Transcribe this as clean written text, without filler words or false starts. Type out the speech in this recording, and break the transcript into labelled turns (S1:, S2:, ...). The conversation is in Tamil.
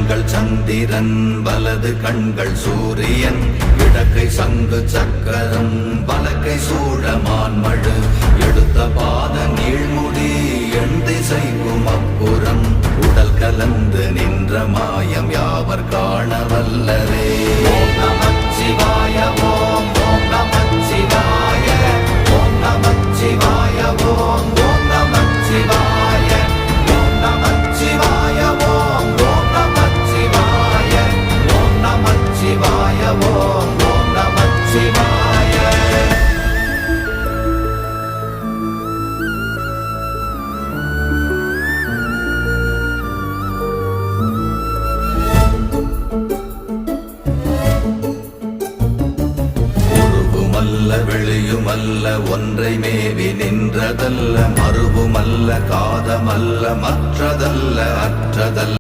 S1: கண்கள் சந்திரன் வலது கண்கள் சூரியன் இடக்கை சங்கு சக்கரம் வலக்கை சூழமான்மழு எடுத்த பாத நீழ்முடி எண் திசைக்கும் அப்புறம் உடல் கலந்து நின்ற மாயம் யாவர் காண வல்லரே. ஓம் நமச்சிவாய ஓம் ஓம் நமச்சிவாய ஓம் நமச்சிவாய ஓம் ஓம் நமச்சிவாய ஓம் நமச்சிவாய ஓம் ஓம் நமச்சிவாய ஓம் நமச்சிவாய ஓம் ஓம் நமச்சிவாய. வெளியுமல்ல ஒன்றை மேவி நின்றதல்ல மறுவுமல்ல காதமல்ல மற்றதல்ல அற்றதல்ல